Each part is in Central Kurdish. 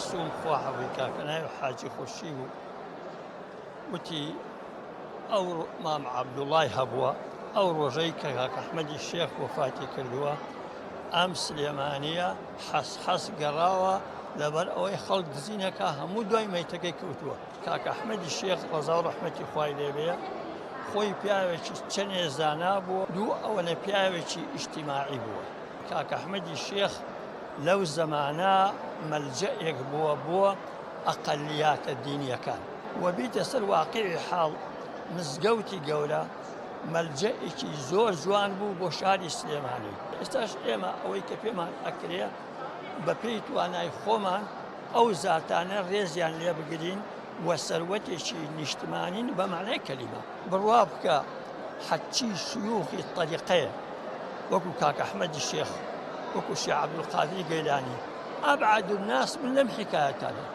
مەخسووم خوا حەوی کاکەنای و حاجی خورشی بوو وتی ئەو مام عەبدوڵای هەبووە ئەو ڕۆژەی کە کاک ئەحمەدی شێخ وەفاتی کردووە ئەم سلێمانیە حەس گەڕاوە لەبەر ئەوەی خەڵک دزینەکە هەموو دوای مەیتەکەی کەوتووە. کاک ئەحمەدی شێخ ڕەزا و ڕەحمەتی خوای لێبێ خۆی پیاوێکی چەندێ زانا بووە دوو ئەوەنە پیاوێکی ئیجتیماعی بووە. کاک ئەحمەدی شێخ لەو زەمانە مەلجەئێک بووە ئەقەلیاتە دینیەکان و بیتە سەر واقعی حاڵ مزگەوتی گەورە مەلجەئێکی زۆر جوان بوو بۆ شاری سلێمانی. ئێستاش ئێمە ئەوەی کە پێمان ئەکرێ بە پێی توانای خۆمان ئەو زاتانە ڕێزیان لێ بگرین و سەروەتێکی نیشتمانین بە معنای کەلیمە بڕوا بکە حەچی شیوخی طەریقەیە وەکو کاک ئەحمەدی شێخ وەکو شێخ عەبدولقادری گەیلانی ئەبعەد الناس من لەم حیکایەتانە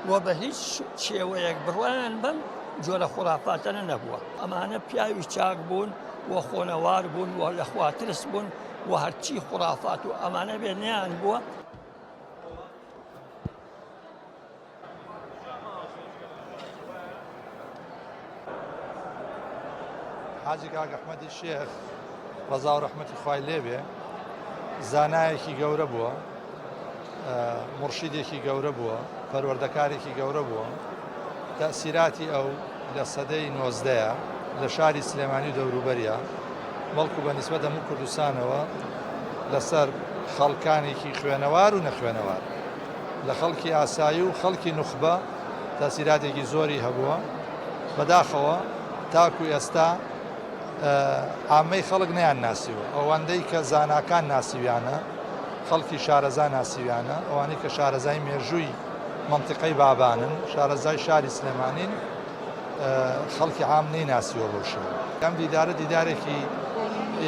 و بە هیچ شێوەیەک بڕوایان بەم جۆرە خوڕافاتەنە نەبووە. ئەمانە پیاوی چاک بوون و خۆنەوار بوون و لە خوا ترس بوون و هەرچی خوڕافات و ئەمانە بێنیان بووە. حاجی کاک ئەحمەدی شێخ ڕەزا و ڕەحمەتی خوای لێبێ زانایەکی گەورە بووە، مرشیدێکی گەورە بووە، پەروەردەکارێکی گەورە بووە. تەئسیراتی ئەو لە سەدەی 19 لە شاری سلێمانی و دەوروبەریە بەڵکو بە نیسبەت هەموو کوردستانەوە لەسەر خەڵکانێکی خوێنەوار و نەخوێنەوار لە خەڵکی ئاسایی و خەڵکی نوخبە تەئسیراتێکی زۆری هەبووە. بەداخەوە تاکو ئێستا عامەی خەڵک نەیان ناسیوە، ئەوەندەی کە زاناکان ناسیویانە، خەڵکی شارەزا ناسیویانە، ئەوانەی کە شارەزای مێژووی منتیقەی بابانن، شارەزای شاری سلێمانین، خەڵکی عام نەیناسیوە بۆ شەوە. ئەم دیدارە دیدارێکی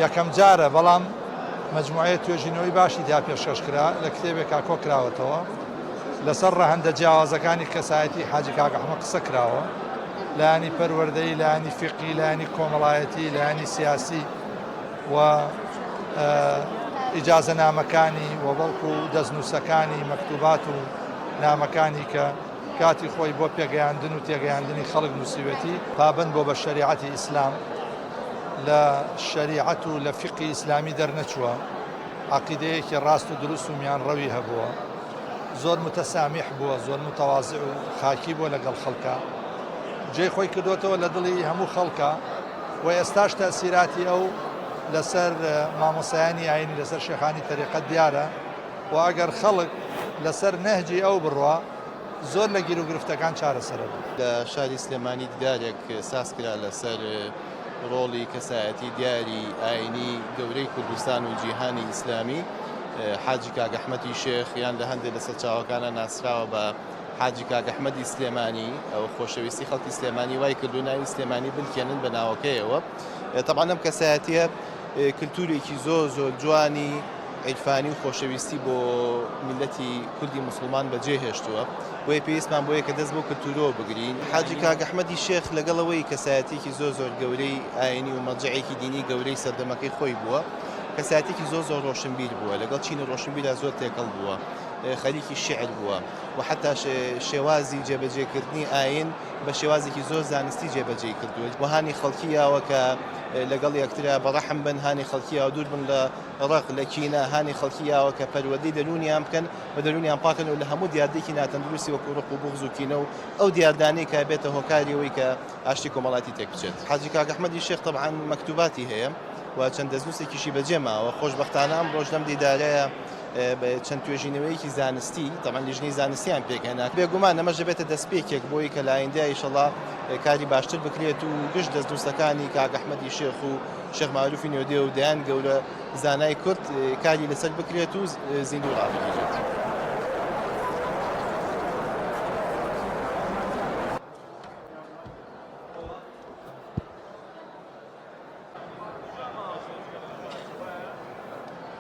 یەکەم جارە، بەڵام مەجموعەیە توێژینەوەی باشی دا پێشکەشکرا لە کتێبێکا کۆ کراوەتەوە لەسەر ڕەهەندە جیاوازەکانی کەسایەتی حاجی کاک ئەحمەد قسە کراوە، لایانی پەروەردەی، لایانی فیقی، لایانی کۆمەڵایەتی، لایانی سیاسی و ئیجازە نامەکانی و بەڵکو دەستنووسەکانی مەکتوبات و نامەکانی کە کاتی خۆی بۆ پێگەیاندن و تێگەیاندنی خەڵک نووسیوەتی پابند بۆ بە شەریعەتی ئیسلام لە شەریعەت و لە فیقی ئیسلامی دەرنەچووە. عەقیدەیەکی ڕاست و دروست و میانڕەوی هەبووە، زۆر متەسامیح بووە، زۆر متەواضع و خاکی بووە لەگەڵ خەڵکە، جێی خۆی کردوتەوە لە دڵی هەموو خەڵکە و ئێستاش تەئسیراتی ئەو لەسەر مامۆسایانی ئاینی لەسەر شێخانی تەریقەت دیارە و ئەگەر خەڵک لەسەر نەهجی ئەو بڕوا زۆر لە گیر و گرفتەکان چارەسەرە بوو. لە شاری سلێمانی دیارێک ساز کرا لەسەر ڕۆڵی کەسایەتی دیاری ئاینی گەورەی کوردستان و جیهانی ئیسلامی. حاجی کاک ئەحمەدی شێخ یان لە هەندێک لەسەر چاوەکانە ناسراوە بە حاجی کاک ئەحمەدی سلێمانی، ئەو خۆشەویستی خەڵکی سلێمانی وای کردو ناوی سلێمانی بنکێنن بە ناوەکەیەوە. طبعا ئەم کەسایەتیە کللتورێکی زۆر جوانی عیرفانی و خۆشەویستی بۆ میلەتی کوردی موسڵمان بەجێهێشتووە، بۆیە پێویستمان بۆیە کە دەست بۆ کللتورەوە بگرین. حاجی کاک ئەحمەدی شێخ لەگەڵەوەی کەسایەتێکی زۆر گەورەی ئاینی و مەرجعێکی دینی گەورەی سەردەمەکەی خۆی بووە، کەسایەتێکی زۆر ڕۆشنبیر بووە، لەگەڵ چینە ڕۆشنبیردا زۆر تێکەڵ بووە، خەریکی شعر بووە و حتا شێوازی جێبەجێکردنی ئاین بە شێوازێکی زۆر زانستی جێبەجێ کردووە و هانی خەڵکییاوە کە لەگەڵ یەکترا بەڕەحم بن، هانی خەڵکییاوە دوور بن لە ڕق لە کینە، هانی خەڵکییاوە کە پەروەردەی دەرونیان بکەن بە دەرونیان پاکن و لە هەموو دیاردێکی ناتەندروستی وەکو ڕق و بوغز و کینە و ئەو دیاردانەی کە بێتە هۆکاری ئەوەی کە ئاشتی کۆمەڵاتی تێک بچێت. حاجی کاک ئەحمەدی شێخ طبعاً مەکتوباتی هەیە و چەند دەستنووسێکیشی بەجێماوە. خۆشبەختانە ئەم ڕۆژ لەم دیدارەیە چەند توێژینەوەیەکی زانستی طبعاً لیژنەی زانستیان پێکهێنا، بێگومان ئەمە ژەبێتە دەستپێکێک بۆی کە لە ئایندە ئینشەڵڵا کاری باشتر بکرێت و گشت دەستنووسەکانی کاک ئەحمەدی شێخ و شێخ معروفی نێودێ و دەیان گەورە زانای کورد کاری لەسەر بکرێت و زیندوو ڕابگیرێت.